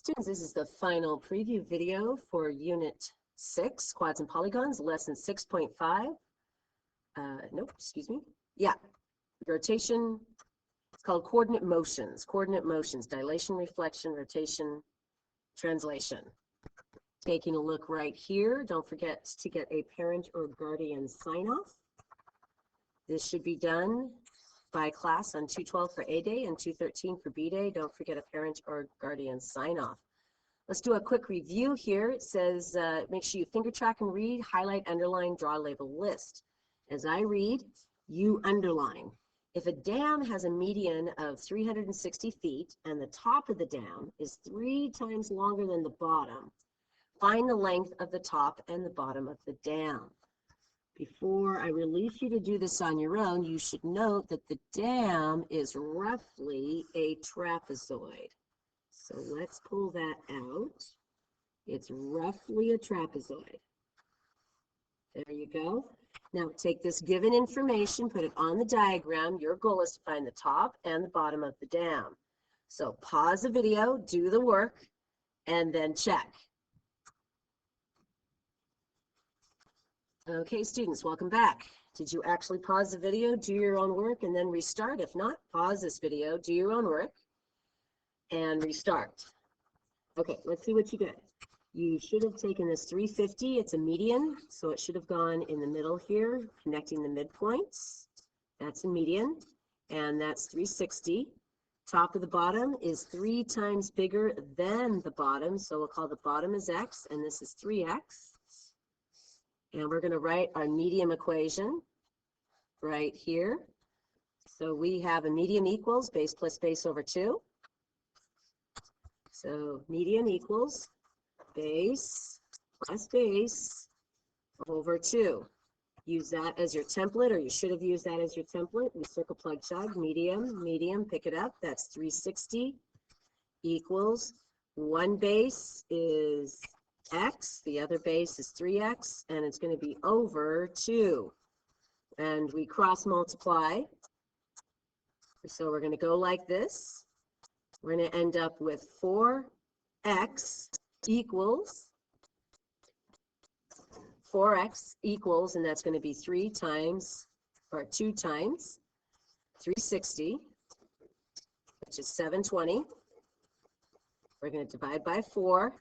Students, this is the final preview video for Unit 6, Quads and Polygons, Lesson 6.5. Nope, excuse me. Yeah, rotation. It's called coordinate motions. Coordinate motions, dilation, reflection, rotation, translation. Taking a look right here. Don't forget to get a parent or guardian sign-off. This should be done by class on 212 for A day and 213 for B day. Don't forget a parent or guardian sign off. Let's do a quick review here. It says make sure you finger track and read, highlight, underline, draw, label, list. As I read, you underline. If a dam has a median of 360 feet and the top of the dam is 3 times longer than the bottom, find the length of the top and the bottom of the dam. Before I release you to do this on your own, you should note that the dam is roughly a trapezoid. So let's pull that out. It's roughly a trapezoid. There you go. Now take this given information, put it on the diagram. Your goal is to find the top and the bottom of the dam. So pause the video, do the work, and then check. Okay, students, welcome back. Did you actually pause the video, do your own work, and then restart? If not, pause this video, do your own work, and restart. Okay, let's see what you get. You should have taken this 350. It's a median, so it should have gone in the middle here, connecting the midpoints. That's a median, and that's 360. Top of the bottom is 3 times bigger than the bottom, so we'll call the bottom is x, and this is 3x. And we're going to write our medium equation right here. So we have a medium equals base plus base over 2. So medium equals base plus base over 2. Use that as your template, or you should have used that as your template. We circle plug chug, medium, pick it up. That's 360 equals 1 base is x, the other base is 3x, and it's going to be over 2. And we cross multiply. So we're going to go like this. We're going to end up with 4x equals, and that's going to be 2 times 360, which is 720. We're going to divide by 4.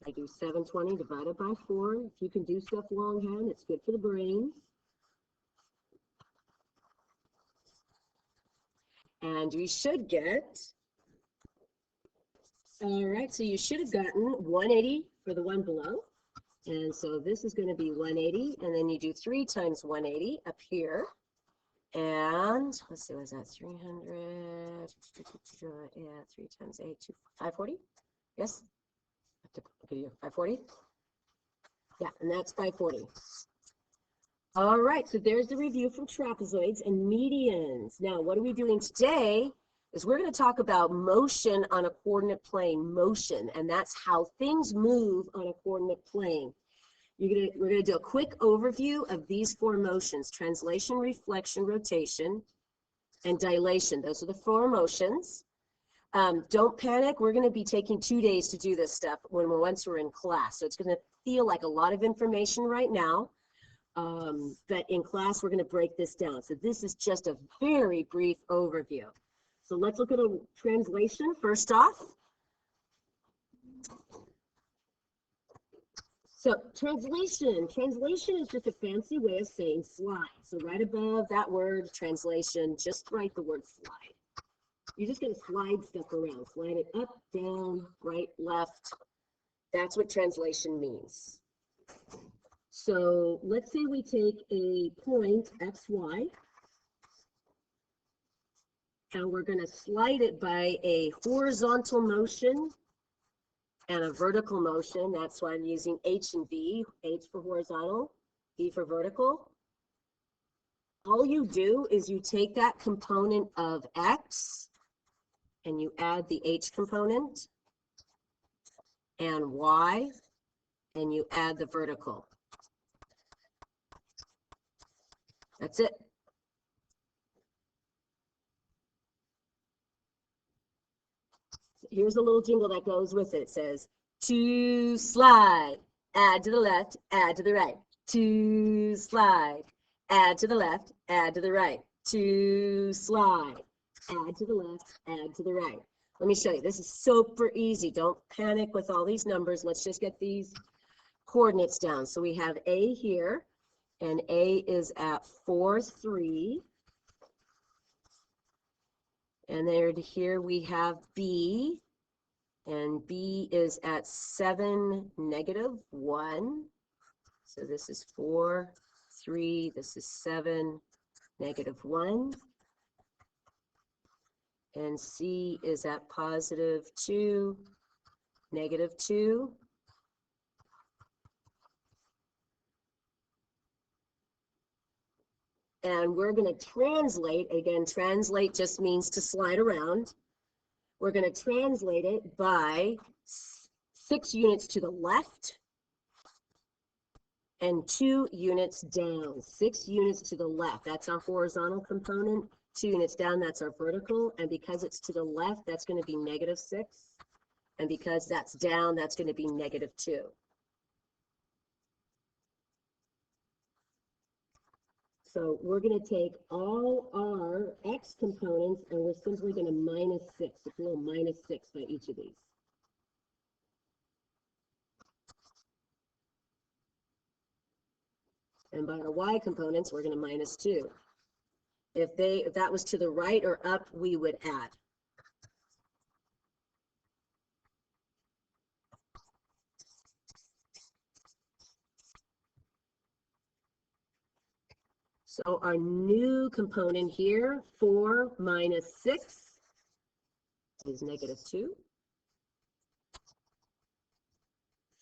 I do 720 divided by 4. If you can do stuff longhand, it's good for the brain. And we should get, all right, so you should have gotten 180 for the one below. And so this is going to be 180, and then you do 3 times 180 up here. And let's see, was that 300? Yeah, 3 times 8, 540? Yes? 540? Yeah, and that's 540. All right, so there's the review from trapezoids and medians. Now, what are we doing today is we're going to talk about motion on a coordinate plane, motion, and that's how things move on a coordinate plane. We're going to do a quick overview of these 4 motions: translation, reflection, rotation, and dilation. Those are the 4 motions. Don't panic. We're going to be taking 2 days to do this stuff once we're in class. So it's going to feel like a lot of information right now. But in class, we're going to break this down. So this is just a very brief overview. So let's look at a translation first off. So translation is just a fancy way of saying slide. So right above that word translation, just write the word slide. You're just going to slide stuff around. Slide it up, down, right, left. That's what translation means. So let's say we take a point, x, y, and we're going to slide it by a horizontal motion and a vertical motion. That's why I'm using H and V. H for horizontal, V for vertical. All you do is you take that component of x, and you add the H component, and Y, and you add the vertical. That's it. here's a little jingle that goes with it. It says, to slide, add to the left, add to the right. To slide, add to the left, add to the right. To slide, add to the left, add to the right. Let me show you. This is super easy. Don't panic with all these numbers. Let's just get these coordinates down. So we have A here, and A is at 4, 3. And there here we have B, and B is at 7, -1. So this is 4, 3, this is 7, -1. And C is at +2, -2. And we're going to translate, again, translate just means to slide around. We're going to translate it by 6 units to the left and 2 units down. 6 units to the left, that's our horizontal component. 2 units down, that's our vertical. And because it's to the left, that's going to be -6. And because that's down, that's going to be -2. So we're going to take all our x components and we're simply going to -6. It's a little -6 by each of these. And by our y components, we're going to -2. If that was to the right or up, we would add. So our new component here, 4 minus 6 is -2.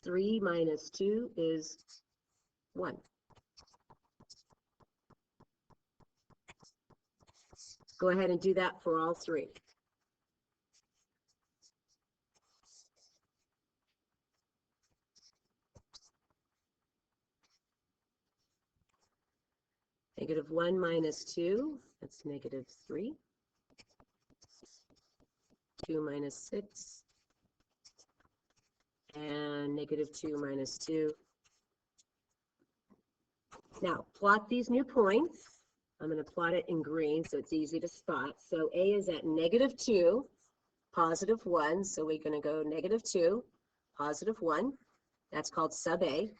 3 minus 2 is 1. Go ahead and do that for all 3. -1 minus 2, that's -3. 2 minus 6, and -2 minus 2. Now, plot these new points. I'm going to plot it in green so it's easy to spot. So A is at -2, +1. So we're going to go -2, +1. That's called sub A.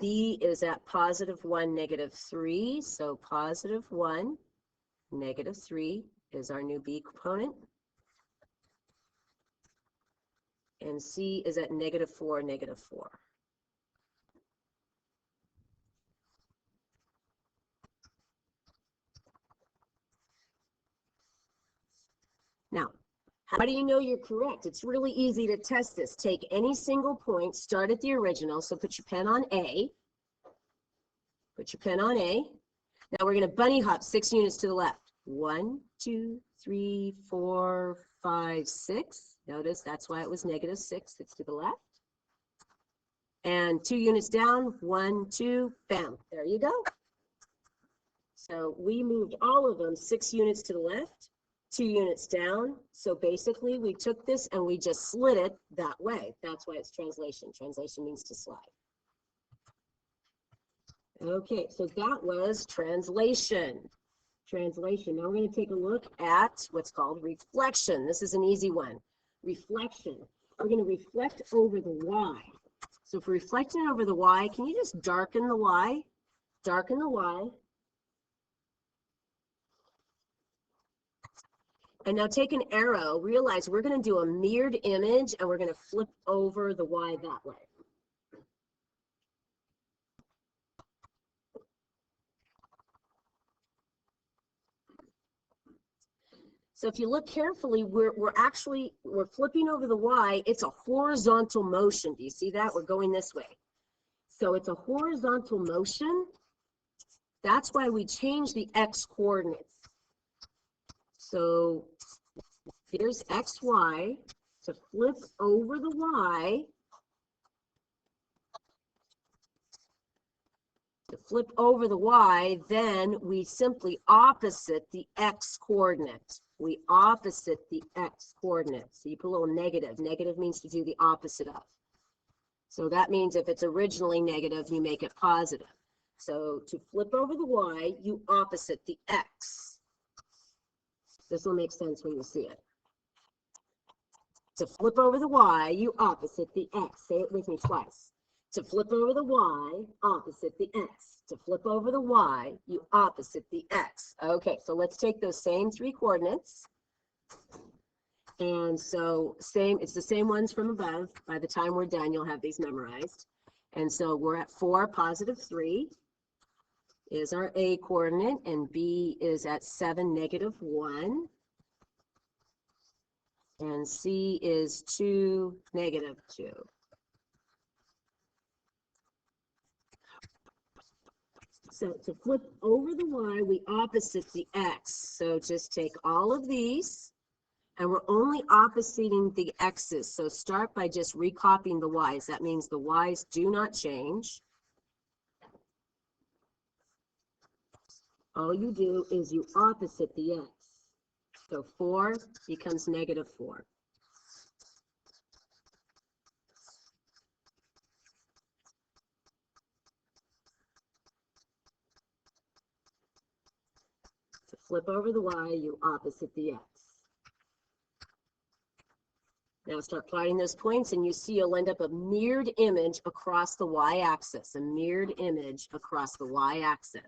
B is at +1, -3. So +1, -3 is our new B component. And C is at -4, -4. Now, how do you know you're correct? It's really easy to test this. Take any single point, start at the original. So put your pen on A. Put your pen on A. Now we're going to bunny hop 6 units to the left. 1, 2, 3, 4, 5, 6. Notice that's why it was -6. It's to the left. And 2 units down. 1, 2, bam. There you go. So we moved all of them 6 units to the left, 2 units down. So basically we took this and we just slid it that way. That's why it's translation. Translation means to slide. Okay, so that was translation. Translation. Now we're going to take a look at what's called reflection. This is an easy one. Reflection. We're going to reflect over the y. So if we're reflecting over the y, can you just darken the y? Darken the y. And now take an arrow. Realize we're going to do a mirrored image and we're going to flip over the y that way. So if you look carefully, we're flipping over the y. It's a horizontal motion. Do you see that? We're going this way. So it's a horizontal motion. That's why we change the x coordinates. So here's xy. To flip over the y, To flip over the y, then we simply opposite the x coordinate. We opposite the x coordinate. So you put a little negative. Negative means to do the opposite of. So that means if it's originally negative, you make it positive. So to flip over the y, you opposite the x. This will make sense when you see it. To flip over the y, you opposite the x. Say it with me twice. To flip over the y, opposite the x. To flip over the y, you opposite the x. Okay, so let's take those same three coordinates. And so it's the same ones from above. By the time we're done, you'll have these memorized. And so we're at 4, positive 3 is our A coordinate, and B is at 7, negative 1. And C is 2, negative 2. So to flip over the y, we opposite the x. So just take all of these, and we're only oppositing the x's. So start by just recopying the y's. That means the y's do not change. All you do is you opposite the x. So 4 becomes negative 4. To flip over the y, you opposite the x. Now start plotting those points, and you see you'll end up a mirrored image across the y-axis, a mirrored image across the y-axis.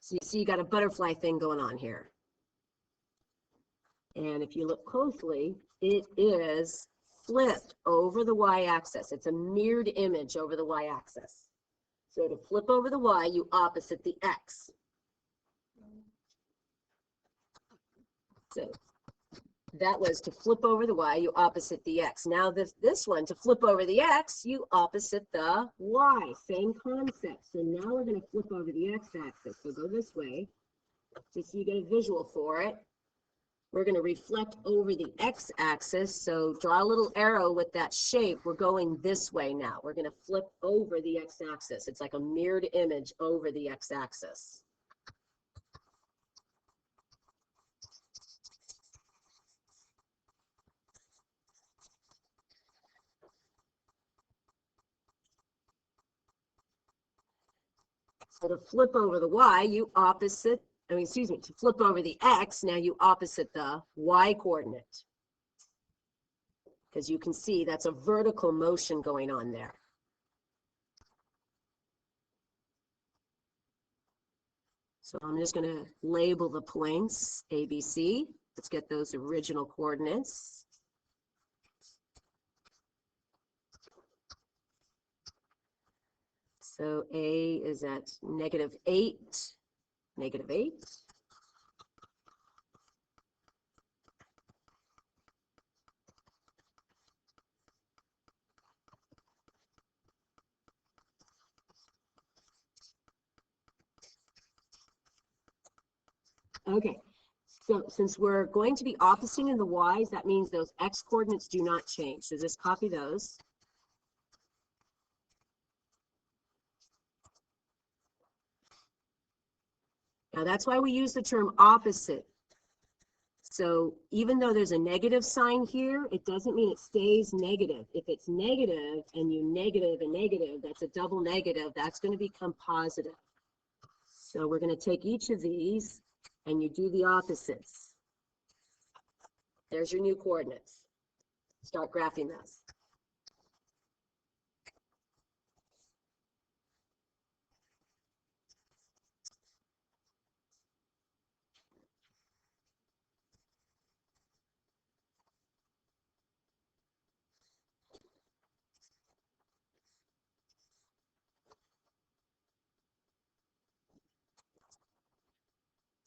So you see you got a butterfly thing going on here. And if you look closely, it is flipped over the y-axis. It's a mirrored image over the y-axis. So to flip over the y, you opposite the x. So that was to flip over the y, you opposite the x. Now this one, to flip over the x, you opposite the y. Same concept. So now we're going to flip over the x-axis. So go this way, just so you get a visual for it. We're going to reflect over the x-axis. So draw a little arrow with that shape. We're going this way now. We're going to flip over the x-axis. It's like a mirrored image over the x-axis. So to flip over the y, you opposite, to flip over the x, now you opposite the y coordinate. Because you can see that's a vertical motion going on there. So I'm just going to label the points A, B, C. Let's get those original coordinates. So A is at negative 8, negative 8. Okay, so since we're going to be oppositing the y's, that means those x coordinates do not change. So just copy those. Now that's why we use the term opposite. So even though there's a negative sign here, it doesn't mean it stays negative. If it's negative and you negative and negative, that's a double negative, that's going to become positive. So we're going to take each of these and you do the opposites. There's your new coordinates. Start graphing those.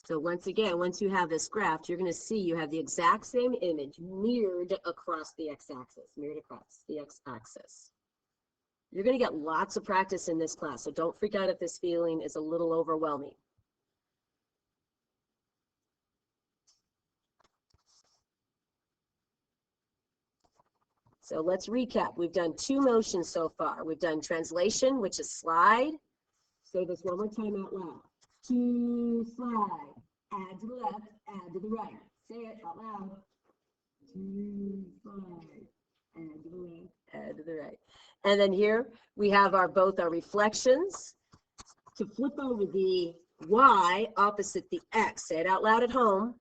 So once again, once you have this graph, you're going to see you have the exact same image mirrored across the x-axis, mirrored across the x-axis. You're going to get lots of practice in this class, so don't freak out if this feeling is a little overwhelming. So let's recap. We've done 2 motions so far. We've done translation, which is slide. Say this one more time out loud. To slide. Add to the left, add to the right. Say it out loud. To slide. Add to the left, add to the right. And then here we have both our reflections. To flip over the y opposite the x. Say it out loud at home.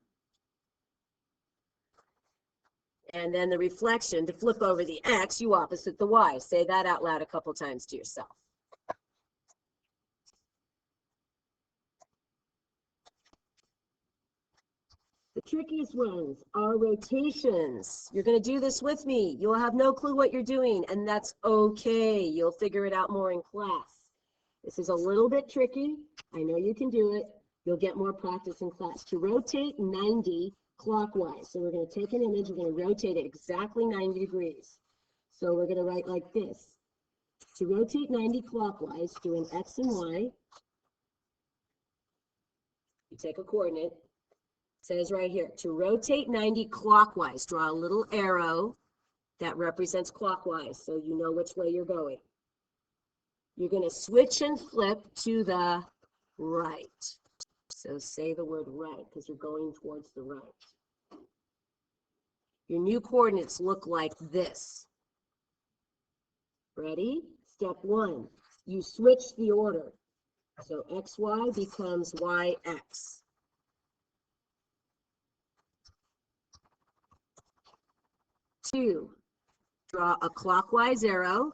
And then the reflection, to flip over the x, you opposite the y. Say that out loud a couple times to yourself. The trickiest ones are rotations. You're going to do this with me. You'll have no clue what you're doing, and that's okay. You'll figure it out more in class. This is a little bit tricky. I know you can do it. You'll get more practice in class. To rotate 90 clockwise. So we're going to take an image, we're going to rotate it exactly 90 degrees. So we're going to write like this. To rotate 90 clockwise, do an X and Y. You take a coordinate. It says right here, to rotate 90 clockwise, draw a little arrow that represents clockwise so you know which way you're going. You're going to switch and flip to the right. So say the word right because you're going towards the right. Your new coordinates look like this. Ready? Step 1, you switch the order. So XY becomes YX. Two, draw a clockwise arrow.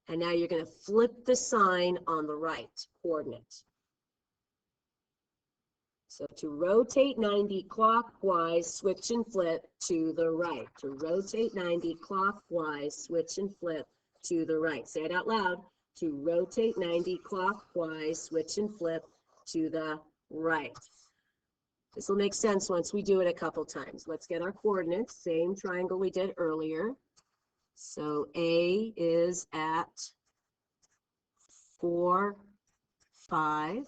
And now you're going to flip the sign on the right coordinate. So to rotate 90 clockwise, switch and flip to the right. To rotate 90 clockwise, switch and flip to the right. Say it out loud. To rotate 90 clockwise, switch and flip to the right. This will make sense once we do it a couple times. Let's get our coordinates. Same triangle we did earlier. So A is at 4, 5.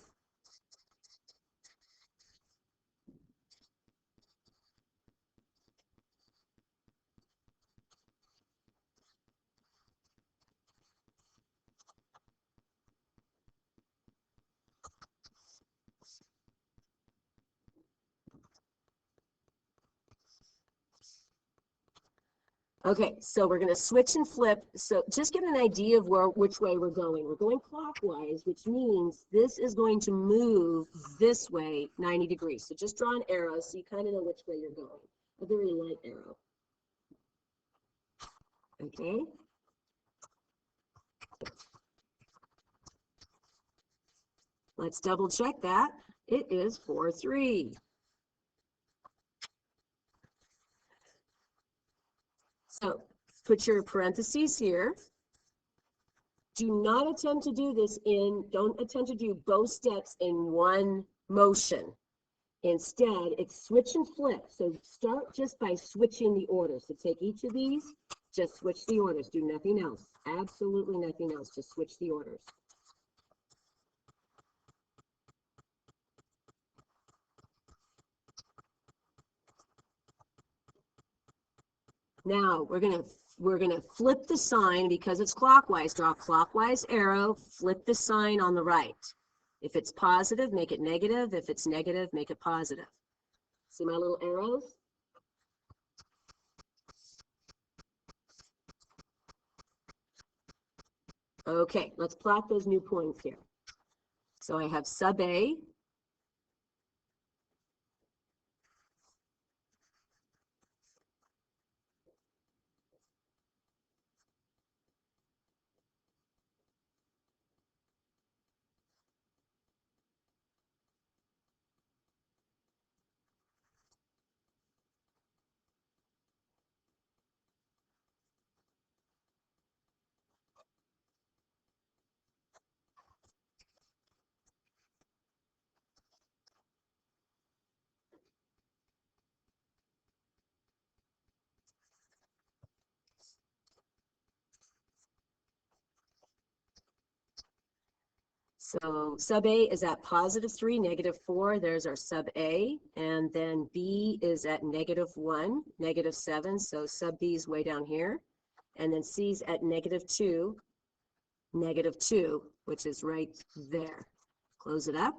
Okay, so we're going to switch and flip. So just get an idea of which way we're going. We're going clockwise, which means this is going to move this way 90 degrees. So just draw an arrow so you kind of know which way you're going. A very light arrow. Okay. Let's double check that. It is 4, 3. So put your parentheses here. Do not attempt to do this don't attempt to do both steps in one motion. Instead, it's switch and flip. So start just by switching the order. So take each of these, just switch the orders. Do nothing else. Absolutely nothing else. Just switch the orders. Now we're gonna flip the sign because it's clockwise. Draw a clockwise arrow, flip the sign on the right. If it's positive, make it negative. If it's negative, make it positive. See my little arrows? Okay, let's plot those new points here. So I have sub A. So sub A is at +3, -4. There's our sub A. And then B is at -1, -7. So sub B is way down here. And then C is at -2, -2, which is right there. Close it up.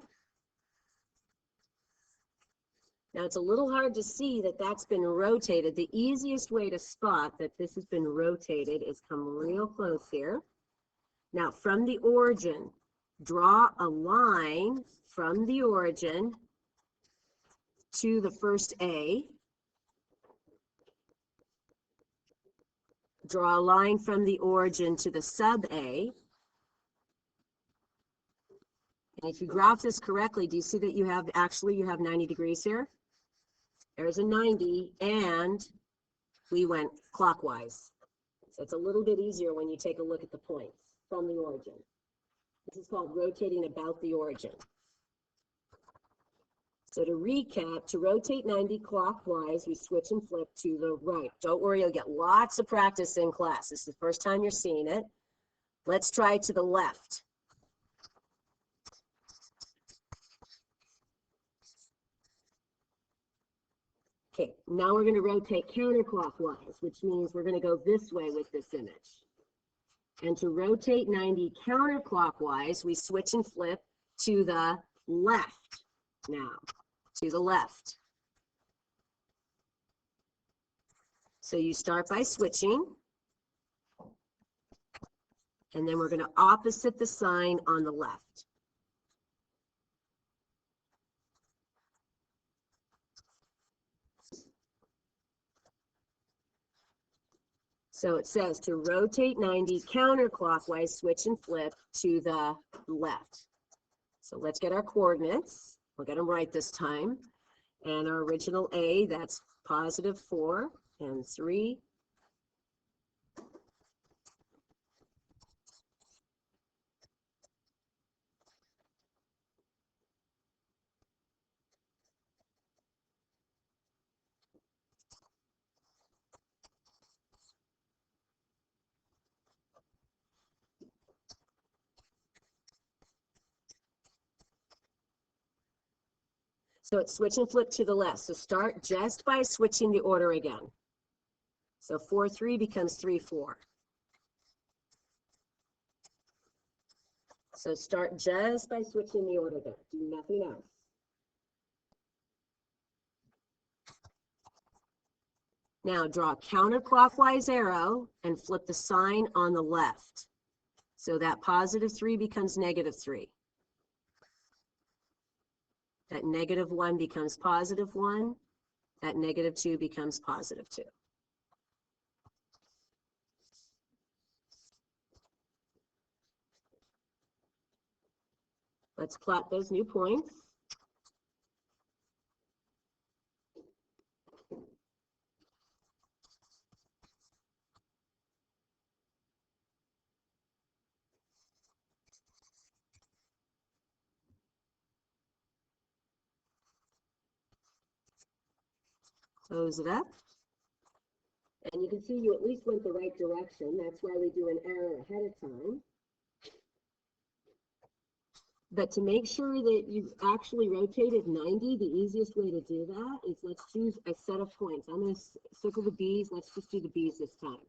Now it's a little hard to see that that's been rotated. The easiest way to spot that this has been rotated is come real close here. Now from the origin, draw a line from the origin to the first A. Draw a line from the origin to the sub A. And if you graph this correctly, do you see that you have 90 degrees here? There's a 90, and we went clockwise. So it's a little bit easier when you take a look at the points from the origin. This is called rotating about the origin. So to recap, to rotate 90 clockwise, we switch and flip to the right. Don't worry, you'll get lots of practice in class. This is the first time you're seeing it. Let's try to the left. Okay, now we're going to rotate counterclockwise, which means we're going to go this way with this image. And to rotate 90 counterclockwise, we switch and flip to the left now, to the left. So you start by switching, and then we're going to opposite the sign on the left. So it says to rotate 90 counterclockwise, switch and flip to the left. So let's get our coordinates. We'll get them right this time. And our original A, that's +4 and 3. So it's switch and flip to the left. So start just by switching the order again. So 4, 3 becomes 3, 4. So start just by switching the order there. Do nothing else. Now draw a counterclockwise arrow and flip the sign on the left. So that +3 becomes -3. That -1 becomes +1. That -2 becomes +2. Let's plot those new points. Close it up. And you can see you at least went the right direction. That's why we do an arrow ahead of time. But to make sure that you've actually rotated 90, the easiest way to do that is let's choose a set of points. I'm going to circle the B's. Let's just do the B's this time.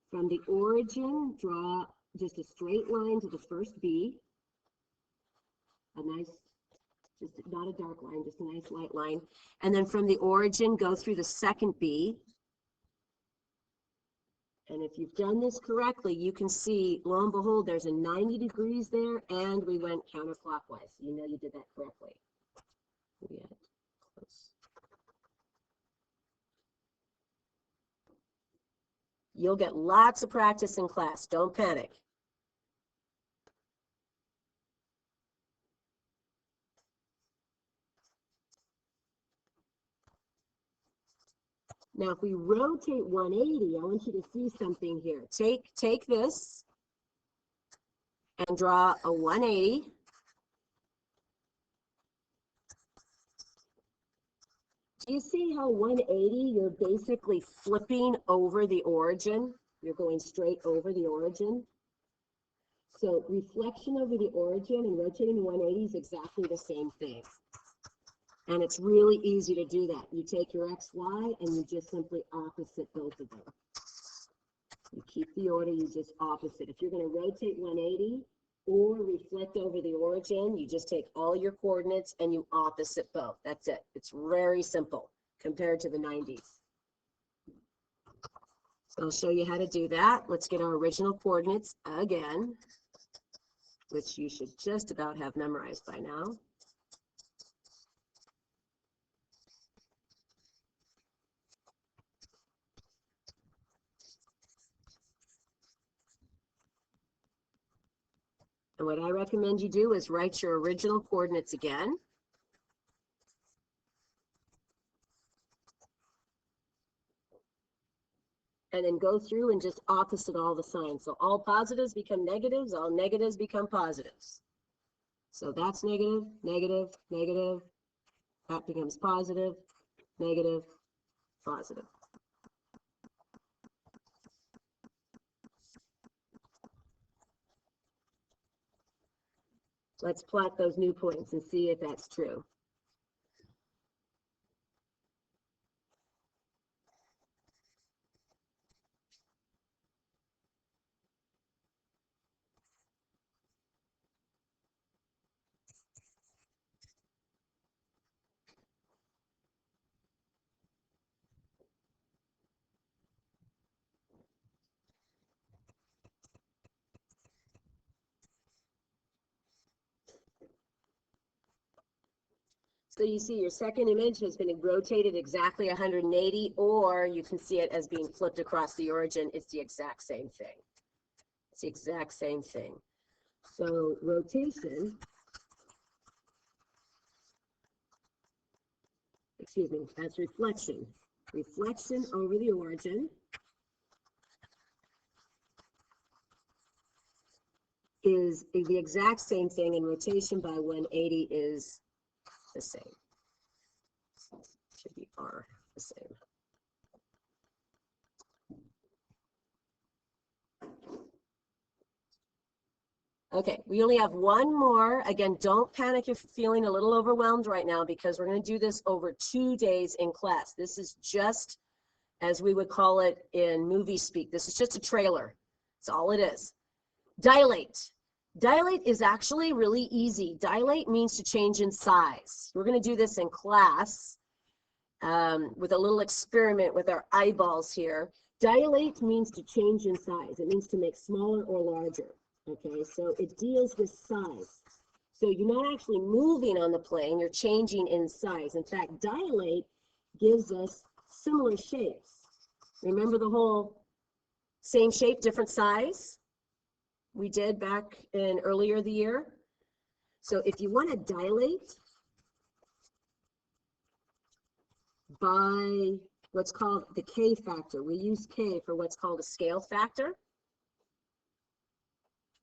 From the origin, draw just a straight line to the first B. A nice, just not a dark line, just a nice light line. And then from the origin, go through the second B. And if you've done this correctly, you can see, lo and behold, there's a 90 degrees there, and we went counterclockwise. So you know you did that correctly. Yeah, close. You'll get lots of practice in class. Don't panic. Now, if we rotate 180, I want you to see something here. Take this and draw a 180. Do you see how 180, you're basically flipping over the origin? You're going straight over the origin. So reflection over the origin and rotating 180 is exactly the same thing. And it's really easy to do that. You take your X, Y, and you just simply opposite both of them. You keep the order, you just opposite. If you're going to rotate 180 or reflect over the origin, you just take all your coordinates and you opposite both. That's it. It's very simple compared to the 90s. So I'll show you how to do that. Let's get our original coordinates again, which you should just about have memorized by now. And what I recommend you do is write your original coordinates again. And then go through and just opposite all the signs. So all positives become negatives, all negatives become positives. So that's negative, negative, negative. That becomes positive, negative, positive. Let's plot those new points and see if that's true. So you see your second image has been rotated exactly 180, or you can see it as being flipped across the origin. It's the exact same thing. It's the exact same thing. So rotation, excuse me, that's reflection. Reflection over the origin is the exact same thing, and rotation by 180 is the same. Should be R, the same. Okay, we only have one more. Again, don't panic if you're feeling a little overwhelmed right now, because we're going to do this over 2 days in class. This is just, as we would call it in movie speak, this is just a trailer. That's all it is. Dilate. Dilate is actually really easy. Dilate means to change in size. We're going to do this in class with a little experiment with our eyeballs here. Dilate means to change in size. It means to make smaller or larger. Okay, so it deals with size. So you're not actually moving on the plane, you're changing in size. In fact, dilate gives us similar shapes. Remember the whole same shape, different size we did back in earlier the year? So if you want to dilate by what's called the K factor, we use K for what's called a scale factor.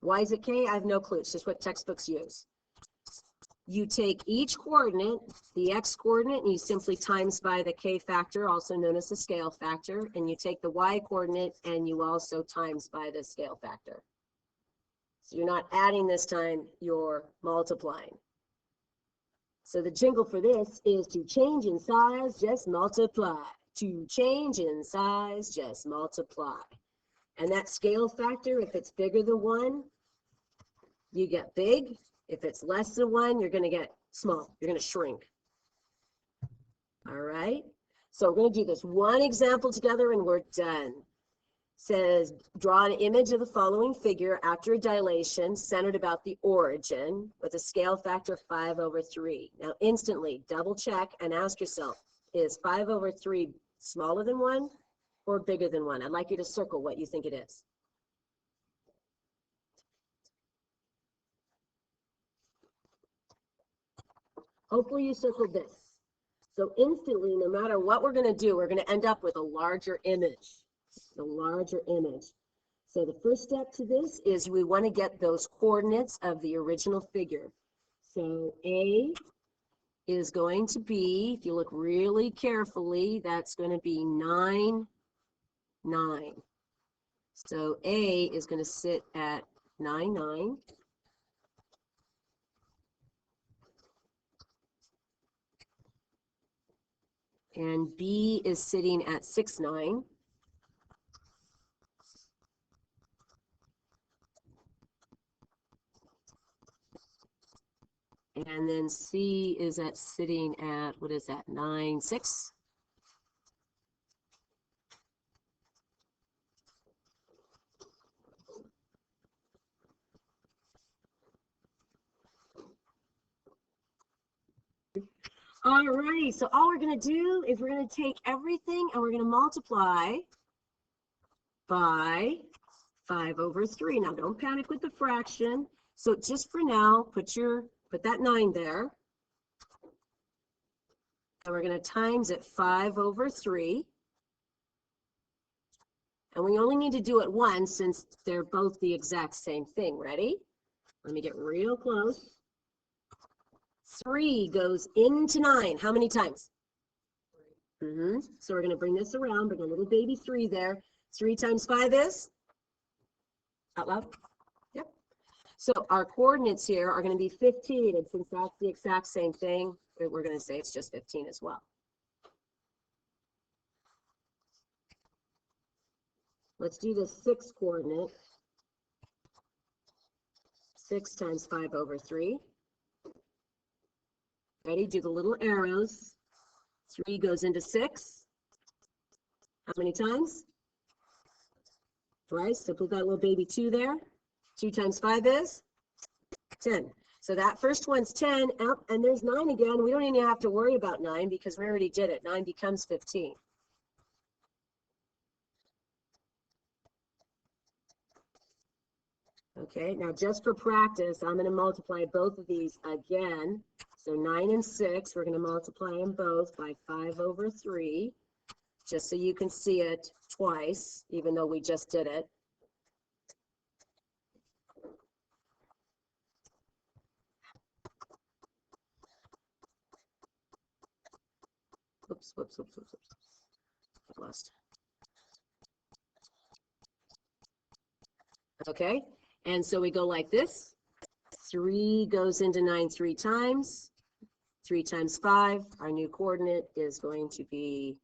Why is it K? I have no clue. It's just what textbooks use. You take each coordinate, the X coordinate, and you simply times by the K factor, also known as the scale factor, and you take the Y coordinate and you also times by the scale factor. So you're not adding this time, you're multiplying. So the jingle for this is to change in size, just multiply. To change in size, just multiply. And that scale factor, if it's bigger than 1, you get big. If it's less than 1, you're going to get small. You're going to shrink. All right. So we're going to do this one example together and we're done. It says, draw an image of the following figure after a dilation centered about the origin with a scale factor of 5/3. Now, instantly double check and ask yourself, is 5/3 smaller than 1? Or bigger than 1? I'd like you to circle what you think it is. Hopefully you circled this. So instantly, no matter what we're going to do, we're going to end up with a larger image. The larger image. So the first step to this is we want to get those coordinates of the original figure. So A is going to be, if you look really carefully, that's going to be 9, 9. So A is going to sit at 9, 9. And B is sitting at 6, 9. And then C is sitting at, what is that, 9, 6. All right, so all we're going to do is we're going to take everything and we're going to multiply by 5 over 3. Now, don't panic with the fraction. So just for now, put that 9 there. And we're going to times it 5 over 3. And we only need to do it once since they're both the exact same thing. Ready? Let me get real close. 3 goes into 9. How many times? So we're going to bring this around, bring a little baby 3 there. 3 times 5 is? Out loud? Yep. So our coordinates here are going to be 15. And since that's the exact same thing, we're going to say it's just 15 as well. Let's do the 6 coordinate. 6 times 5 over 3. Ready? Do the little arrows. 3 goes into 6. How many times? Twice. So put that little baby 2 there. 2 times 5 is 10. So that first one's 10. And there's 9 again. We don't even have to worry about 9 because we already did it. 9 becomes 15. Okay, now just for practice, I'm going to multiply both of these again. So 9 and 6, we're going to multiply them both by 5 over 3, just so you can see it twice, even though we just did it. Oops. I've lost. Okay, and so we go like this. 3 goes into 9 3 times. 3 times 5, our new coordinate is going to be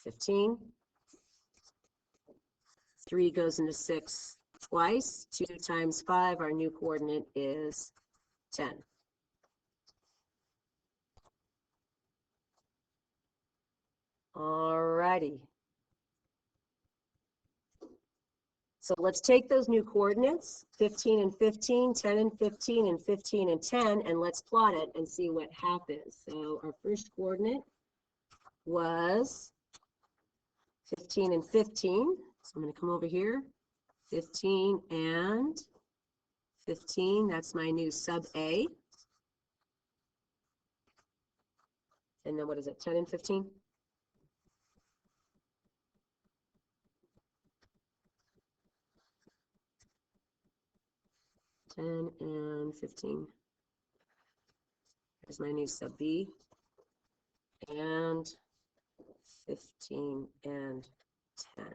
15. 3 goes into 6 twice. 2 times 5, our new coordinate is 10. All righty. So let's take those new coordinates, 15 and 15, 10 and 15, and 15 and 10, and let's plot it and see what happens. So our first coordinate was 15 and 15. So I'm going to come over here, 15 and 15. That's my new sub A. And then what is it, 10 and 15? And 15. There's my new sub B. And 15 and 10.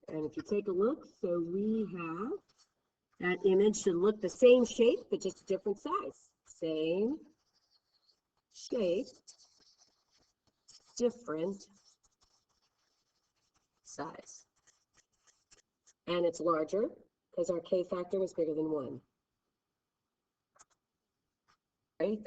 And if you take a look, so we have that image should look the same shape, but just a different size. Same shape, different size. And it's larger because our K factor was bigger than 1. Right?